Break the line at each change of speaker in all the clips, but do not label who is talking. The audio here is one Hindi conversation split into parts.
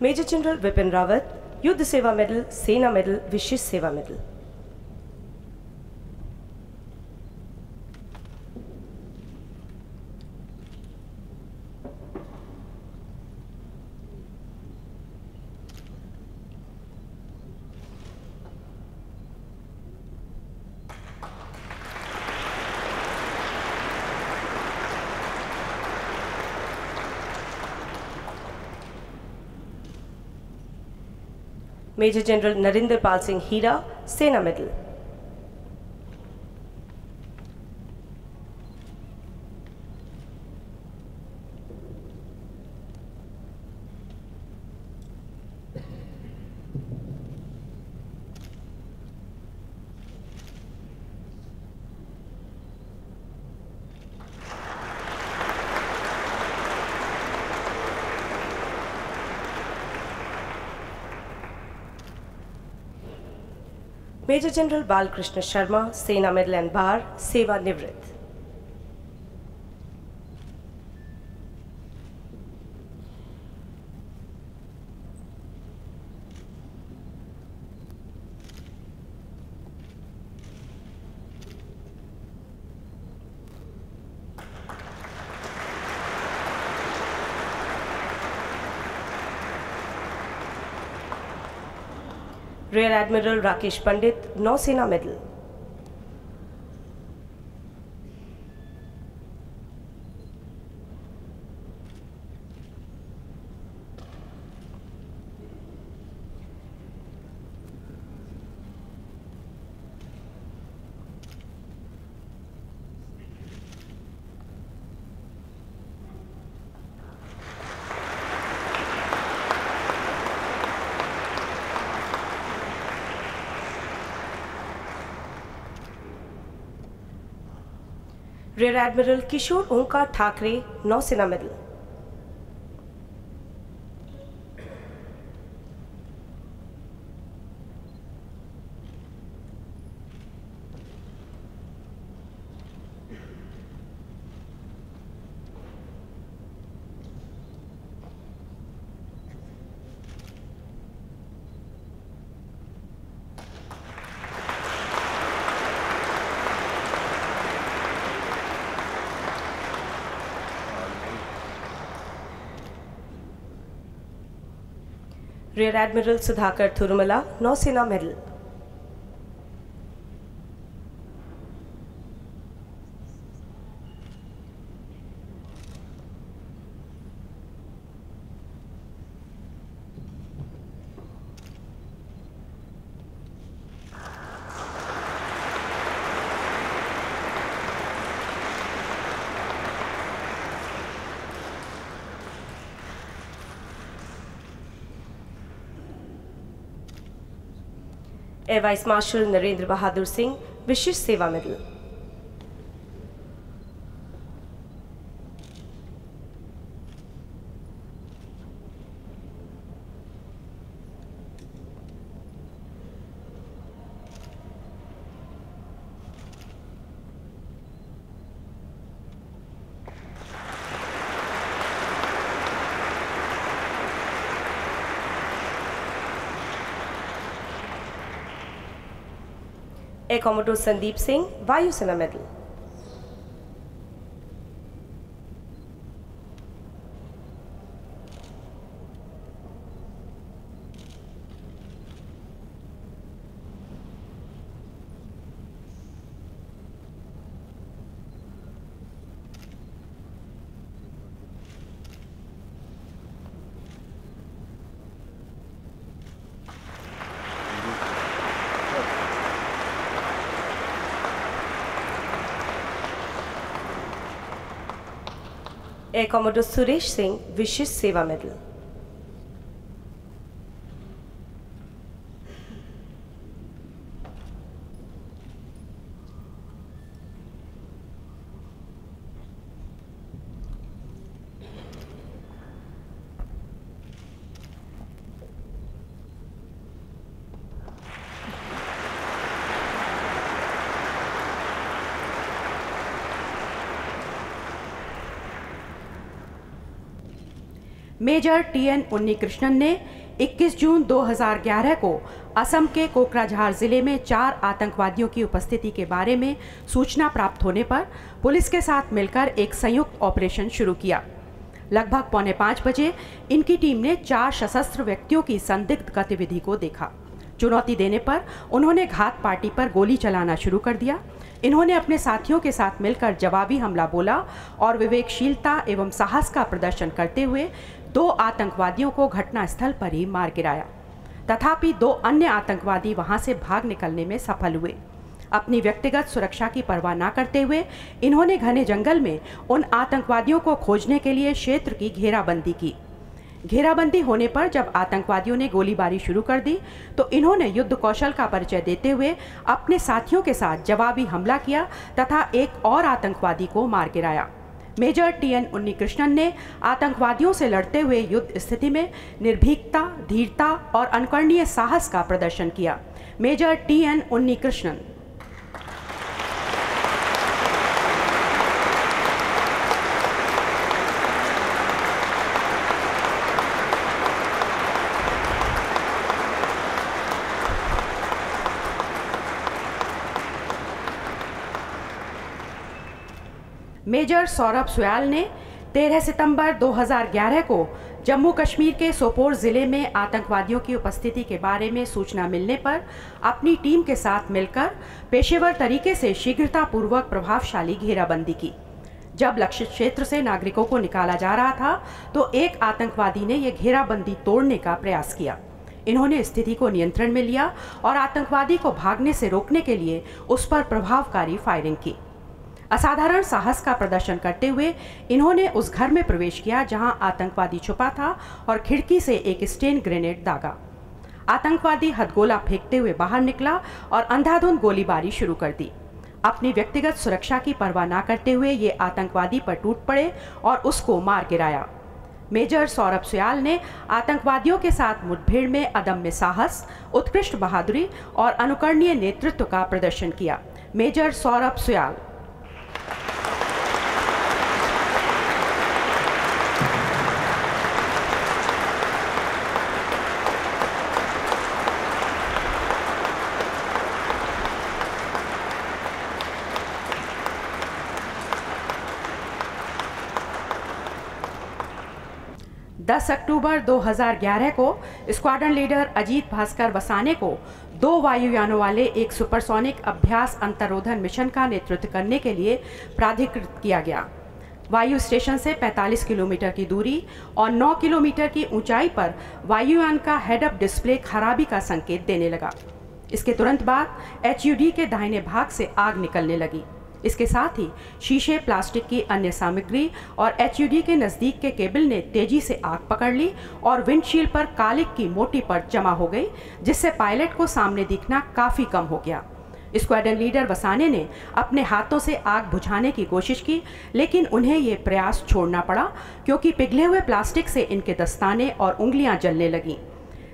मेजर जनरल विपिन रावत, युद्ध सेवा मेडल, सेना मेडल, विशेष सेवा medal. Major general Narendra Pal Singh Hira, सेना medal. Major general Balkrishna Sharma, सेना मेडल एंड बार, सेवानिवृत्त। Rear admiral Rakesh Pandit, Nausena medal. Rear admiral Kishore Omkar Thackeray, Nausena medal. Rear admiral Sudhakar Thurumala, Nausena medal. Air vice marshal Narendra Bahadur Singh, Vishisht Seva medal. Air commodore Sandeep Singh, Vayusena medal. Air commodore Suresh Singh, Vishisht Seva medal.
Major TN Unnikrishnan ने 21 जून 2011 को असम के कोकराझार जिले में 4 आतंकवादियों की उपस्थिति के बारे में सूचना प्राप्त होने पर पुलिस के साथ मिलकर एक संयुक्त ऑपरेशन शुरू किया। लगभग 4:45 बजे इनकी टीम ने 4 सशस्त्र व्यक्तियों की संदिग्ध गतिविधि को देखा। चुनौती देने पर उन्होंने घात पार्टी पर गोली चलाना शुरू कर दिया। इन्होंने अपने साथियों के साथ मिलकर जवाबी हमला बोला और विवेकशीलता एवं साहस का प्रदर्शन करते हुए 2 आतंकवादियों को घटनास्थल पर ही मार गिराया। तथापि 2 अन्य आतंकवादी वहां से भाग निकलने में सफल हुए। अपनी व्यक्तिगत सुरक्षा की परवाह न करते हुए इन्होंने घने जंगल में उन आतंकवादियों को खोजने के लिए क्षेत्र की घेराबंदी की। घेराबंदी होने पर जब आतंकवादियों ने गोलीबारी शुरू कर दी तो इन्होंने युद्ध कौशल का परिचय देते हुए अपने साथियों के साथ जवाबी हमला किया तथा एक और आतंकवादी को मार गिराया। मेजर टीएन उन्नीकृष्णन ने आतंकवादियों से लड़ते हुए युद्ध स्थिति में निर्भीकता, धीरता और अनुकरणीय साहस का प्रदर्शन किया। Major TN Unnikrishnan. Major Saurabh Suyal ने 13 सितंबर 2011 को जम्मू कश्मीर के सोपोर ज़िले में आतंकवादियों की उपस्थिति के बारे में सूचना मिलने पर अपनी टीम के साथ मिलकर पेशेवर तरीके से शीघ्रतापूर्वक प्रभावशाली घेराबंदी की। जब लक्ष्य क्षेत्र से नागरिकों को निकाला जा रहा था तो एक आतंकवादी ने यह घेराबंदी तोड़ने का प्रयास किया। इन्होंने स्थिति को नियंत्रण में लिया और आतंकवादी को भागने से रोकने के लिए उस पर प्रभावकारी फायरिंग की। असाधारण साहस का प्रदर्शन करते हुए इन्होंने उस घर में प्रवेश किया जहां आतंकवादी छुपा था और खिड़की से एक स्टेन ग्रेनेड दागा। आतंकवादी हथगोला फेंकते हुए बाहर निकला और अंधाधुंध गोलीबारी शुरू कर दी। अपनी व्यक्तिगत सुरक्षा की परवाह न करते हुए ये आतंकवादी पर टूट पड़े और उसको मार गिराया। मेजर सौरभ सुयाल ने आतंकवादियों के साथ मुठभेड़ में अदम्य साहस, उत्कृष्ट बहादुरी और अनुकरणीय नेतृत्व का प्रदर्शन किया। मेजर सौरभ सुयाल। 10 अक्टूबर 2011 को स्क्वाड्रन लीडर अजीत भास्कर वसाने को 2 वायुयानों वाले एक सुपरसोनिक अभ्यास अंतरोधन मिशन का नेतृत्व करने के लिए प्राधिकृत किया गया। वायु स्टेशन से 45 किलोमीटर की दूरी और 9 किलोमीटर की ऊंचाई पर वायुयान का हेड अप डिस्प्ले खराबी का संकेत देने लगा। इसके तुरंत बाद HUD के दाहिने भाग से आग निकलने लगी। इसके साथ ही शीशे, प्लास्टिक की अन्य सामग्री और HUD के नज़दीक के केबल ने तेजी से आग पकड़ ली और विंडशील्ड पर कालिक की मोटी परत जमा हो गई, जिससे पायलट को सामने दिखना काफ़ी कम हो गया। स्क्वाड्रन लीडर वसाने ने अपने हाथों से आग बुझाने की कोशिश की, लेकिन उन्हें ये प्रयास छोड़ना पड़ा क्योंकि पिघले हुए प्लास्टिक से इनके दस्ताने और उंगलियां जलने लगीं।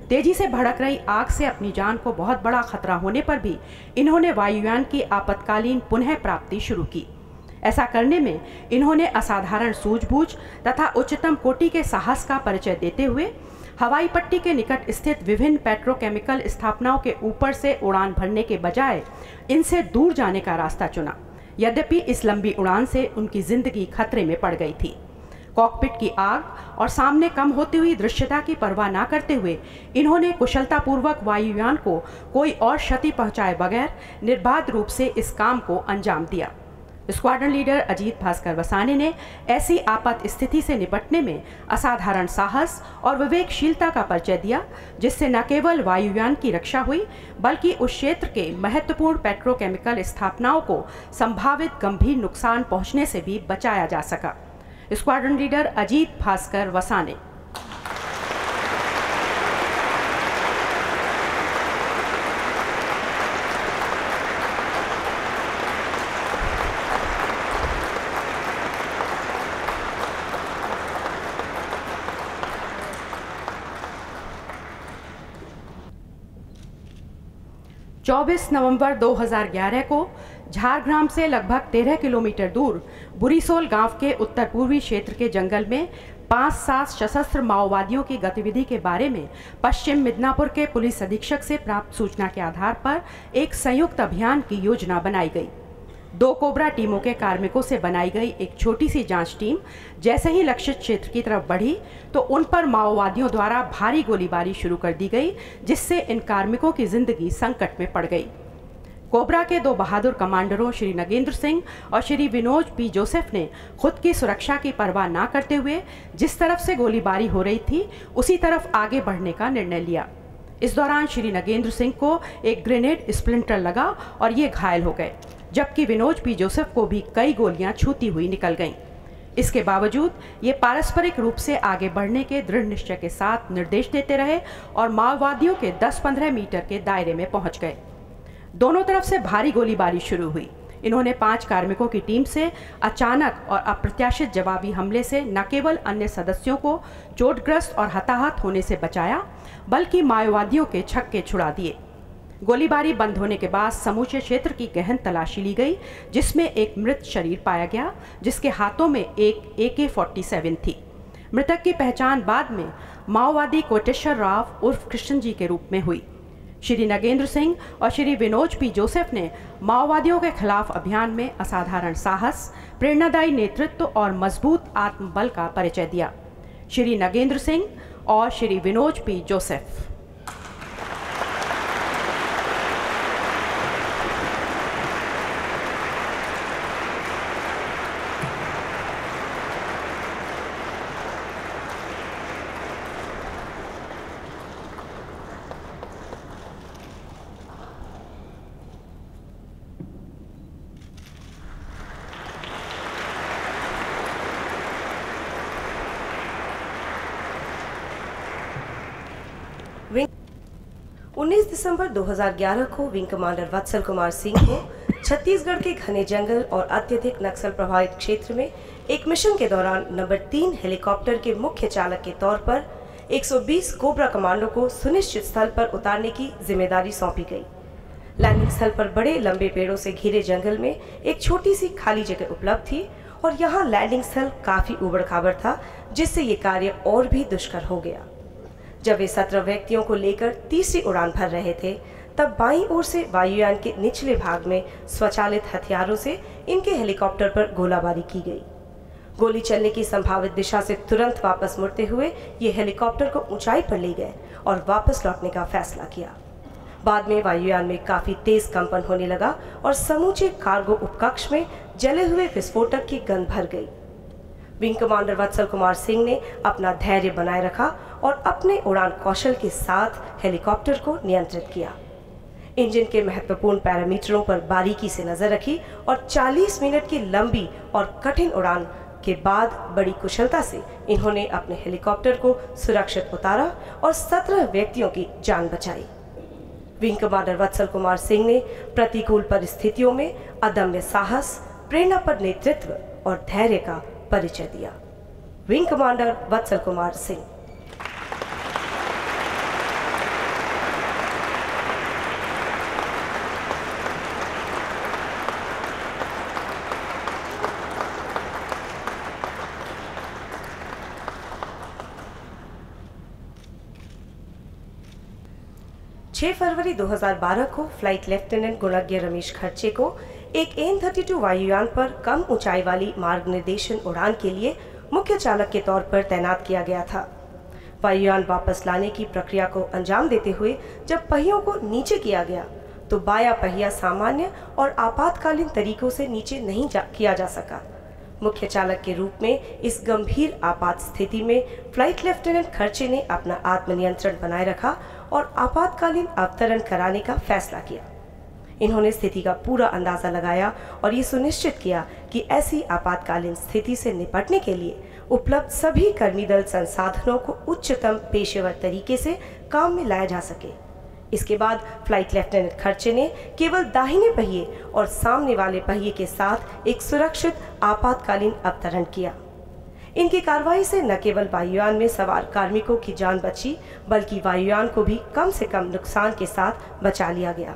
तेजी से भड़क रही आग से अपनी जान को बहुत बड़ा खतरा होने पर भी इन्होंने वायुयान की आपातकालीन पुनः प्राप्ति शुरू की। ऐसा करने में इन्होंने असाधारण सूझबूझ तथा उच्चतम कोटि के साहस का परिचय देते हुए हवाई पट्टी के निकट स्थित विभिन्न पेट्रोकेमिकल स्थापनाओं के ऊपर से उड़ान भरने के बजाय इनसे दूर जाने का रास्ता चुना। यद्यपि इस लंबी उड़ान से उनकी जिंदगी खतरे में पड़ गई थी। कॉकपिट की आग और सामने कम होती हुई दृश्यता की परवाह न करते हुए इन्होंने कुशलतापूर्वक वायुयान को कोई और क्षति पहुंचाए बगैर निर्बाध रूप से इस काम को अंजाम दिया। स्क्वाड्रन लीडर अजीत भास्कर वसाने ने ऐसी आपात स्थिति से निपटने में असाधारण साहस और विवेकशीलता का परिचय दिया, जिससे न केवल वायुयान की रक्षा हुई बल्कि उस क्षेत्र के महत्वपूर्ण पेट्रोकेमिकल स्थापनाओं को संभावित गंभीर नुकसान पहुंचने से भी बचाया जा सका। Squadron leader Ajit Bhaskar Vasane. चौबीस नवंबर 2011 को झारग्राम से लगभग 13 किलोमीटर दूर बुरीसोल गांव के उत्तर पूर्वी क्षेत्र के जंगल में 5-7 सशस्त्र माओवादियों की गतिविधि के बारे में पश्चिम मिदनापुर के पुलिस अधीक्षक से प्राप्त सूचना के आधार पर एक संयुक्त अभियान की योजना बनाई गई। 2 कोबरा टीमों के कार्मिकों से बनाई गई एक छोटी सी जांच टीम जैसे ही लक्षित क्षेत्र की तरफ बढ़ी तो उन पर माओवादियों द्वारा भारी गोलीबारी शुरू कर दी गई, जिससे इन कार्मिकों की जिंदगी संकट में पड़ गई। कोबरा के 2 बहादुर कमांडरों श्री नगेंद्र सिंह और श्री विनोद पी जोसेफ ने खुद की सुरक्षा की परवाह ना करते हुए जिस तरफ से गोलीबारी हो रही थी उसी तरफ आगे बढ़ने का निर्णय लिया। इस दौरान श्री नगेंद्र सिंह को एक ग्रेनेड स्प्लिंटर लगा और ये घायल हो गए, जबकि विनोद पी जोसेफ को भी कई गोलियां छूती हुई निकल गईं। इसके बावजूद ये पारस्परिक रूप से आगे बढ़ने के दृढ़ निश्चय के साथ निर्देश देते रहे और माओवादियों के 10-15 मीटर के दायरे में पहुंच गए। दोनों तरफ से भारी गोलीबारी शुरू हुई। इन्होंने 5 कार्मिकों की टीम से अचानक और अप्रत्याशित जवाबी हमले से न केवल अन्य सदस्यों को चोटग्रस्त और हताहत होने से बचाया, बल्कि माओवादियों के छक्के छुड़ा दिए। गोलीबारी बंद होने के बाद समूचे क्षेत्र की गहन तलाशी ली गई, जिसमें एक मृत शरीर पाया गया, जिसके हाथों में एक AK-47 थी। मृतक की पहचान बाद में माओवादी कोटेश्वर राव उर्फ कृष्ण जी के रूप में हुई। श्री नगेंद्र सिंह और श्री विनोद पी जोसेफ ने माओवादियों के खिलाफ अभियान में असाधारण साहस, प्रेरणादायी नेतृत्व और मजबूत आत्मबल का परिचय दिया। श्री नगेंद्र सिंह और Shri Vinod P Joseph.
Wing 19 दिसंबर 2011 को विंग कमांडर वत्सल कुमार सिंह को छत्तीसगढ़ के घने जंगल और अत्यधिक नक्सल प्रभावित क्षेत्र में एक मिशन के दौरान नंबर 3 हेलीकॉप्टर के मुख्य चालक के तौर पर 120 कोबरा कमांडो को सुनिश्चित स्थल पर उतारने की जिम्मेदारी सौंपी गई। लैंडिंग स्थल पर बड़े लंबे पेड़ों से घिरे जंगल में एक छोटी सी खाली जगह उपलब्ध थी और यहाँ लैंडिंग स्थल काफी उबड़-खाबड़ था, जिससे ये कार्य और भी दुष्कर हो गया। जब वे 17 व्यक्तियों को लेकर तीसरी उड़ान भर रहे थे, तब बाईं ओर से वायुयान के निचले भाग में स्वचालित हथियारों से इनके हेलीकॉप्टर पर गोलाबारी की गई। गोली चलने की संभावित दिशा से तुरंत वापस मुड़ते हुए ये हेलीकॉप्टर को ऊंचाई पर ले गए और वापस लौटने का फैसला किया। बाद में वायुयान में काफी तेज कंपन होने लगा और समूचे कार्गो उपकक्ष में जले हुए विस्फोटक की गंध भर गई। विंग कमांडर वत्सल कुमार सिंह ने अपना धैर्य बनाए रखा और अपने उड़ान कौशल के साथ हेलीकॉप्टर को नियंत्रित किया। इंजन के महत्वपूर्ण पैरामीटरों पर बारीकी से नजर रखी और 40 मिनट की लंबी और कठिन उड़ान के बाद बड़ी कुशलता से इन्होंने अपने हेलीकॉप्टर को सुरक्षित उतारा और 17 व्यक्तियों की जान बचाई। विंग कमांडर वत्सल कुमार सिंह ने प्रतिकूल परिस्थितियों में अदम्य साहस, प्रेरणाप्रद नेतृत्व और धैर्य का परिचय दिया। विंग कमांडर वत्सल कुमार सिंह। फरवरी 2012 को फ्लाइट लेफ्टिनेंट गुणज्ञ रमेश खर्चे को एक AN-32 वायुयान पर कम ऊंचाई वाली मार्ग निर्देशन उड़ान के लिए मुख्य चालक के तौर पर तैनात किया गया था। वायुयान वापस लाने की प्रक्रिया को अंजाम देते हुए जब पहियों को नीचे किया गया तो बायां पहिया सामान्य और आपातकालीन तरीकों से नीचे नहीं किया जा सका। मुख्य चालक के रूप में इस गंभीर आपात स्थिति में फ्लाइट लेफ्टिनेंट खर्चे ने अपना आत्मनियंत्रण बनाए रखा और आपातकालीन अवतरण कराने का फैसला किया। इन्होंने स्थिति का पूरा अंदाजा लगाया और ये सुनिश्चित किया कि ऐसी आपातकालीन स्थिति से निपटने के लिए उपलब्ध सभी कर्मी दल संसाधनों को उच्चतम पेशेवर तरीके से काम में लाया जा सके। इसके बाद फ्लाइट लेफ्टिनेंट खर्चे ने केवल दाहिने पहिए और सामने वाले पहिए के साथ एक सुरक्षित आपातकालीन अवतरण किया। इनकी कार्रवाई से न केवल वायुयान में सवार कार्मिकों की जान बची, बल्कि वायुयान को भी कम से कम नुकसान के साथ बचा लिया गया।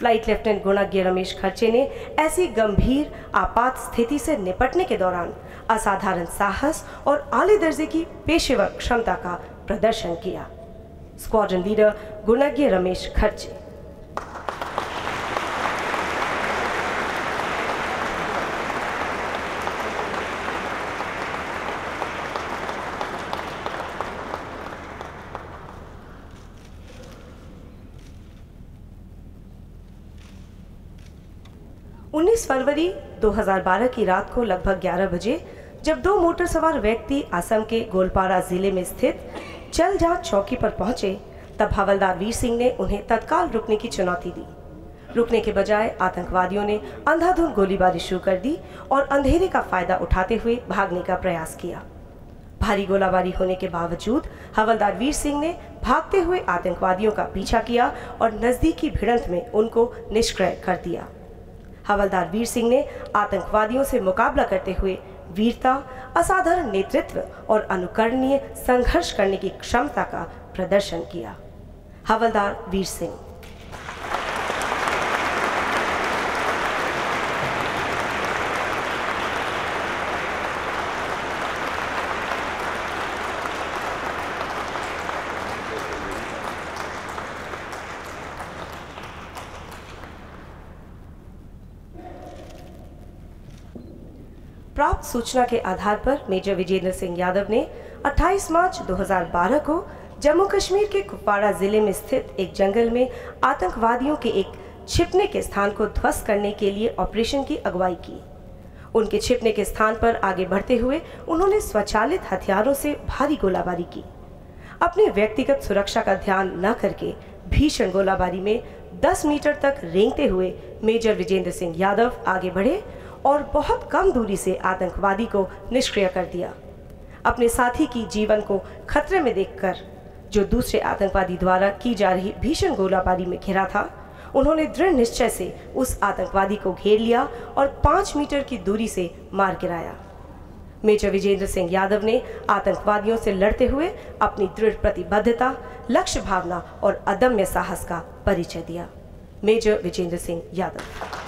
फ्लाइट लेफ्टिनेंट गुणज्ञ रमेश खर्चे ने ऐसी गंभीर आपात स्थिति से निपटने के दौरान असाधारण साहस और आले दर्जे की पेशेवर क्षमता का प्रदर्शन किया। स्क्वाड्रन लीडर गुणज्ञ रमेश खर्चे। फरवरी 2012 की रात को लगभग 11 बजे जब दो मोटर सवार व्यक्ति असम के गोलपारा जिले में स्थित चल जांच चौकी पर पहुंचे, तब हवलदार वीर सिंह ने उन्हें तत्काल रुकने की चुनौती दी। रुकने के बजाय आतंकवादियों ने अंधाधुंध गोलीबारी शुरू कर दी और अंधेरे का फायदा उठाते हुए भागने का प्रयास किया। भारी गोलाबारी होने के बावजूद हवलदार वीर सिंह ने भागते हुए आतंकवादियों का पीछा किया और नजदीकी भिड़ंत में उनको निष्क्रिय कर दिया। हवलदार वीर सिंह ने आतंकवादियों से मुकाबला करते हुए वीरता, असाधारण नेतृत्व और अनुकरणीय संघर्ष करने की क्षमता का प्रदर्शन किया। हवलदार वीर सिंह। प्राप्त सूचना के आधार पर मेजर विजेंद्र सिंह यादव ने 28 मार्च 2012 को जम्मू कश्मीर के कुपवाड़ा जिले में स्थित एक जंगल में आतंकवादियों के एक छिपने के स्थान को ध्वस्त करने के लिए ऑपरेशन की अगुवाई की। उनके छिपने के स्थान पर आगे बढ़ते हुए उन्होंने स्वचालित हथियारों से भारी गोलाबारी की। अपनी व्यक्तिगत सुरक्षा का ध्यान न करके भीषण गोलाबारी में 10 मीटर तक रेंगते हुए मेजर विजेंद्र सिंह यादव आगे बढ़े और बहुत कम दूरी से आतंकवादी को निष्क्रिय कर दिया। अपने साथी की जीवन को खतरे में देखकर, जो दूसरे आतंकवादी द्वारा की जा रही भीषण गोलाबारी में घिरा था, उन्होंने दृढ़ निश्चय से उस आतंकवादी को घेर लिया और 5 मीटर की दूरी से मार गिराया। मेजर विजेंद्र सिंह यादव ने आतंकवादियों से लड़ते हुए अपनी दृढ़ प्रतिबद्धता, लक्ष्य भावना और अदम्य साहस का परिचय दिया। मेजर विजेंद्र सिंह यादव।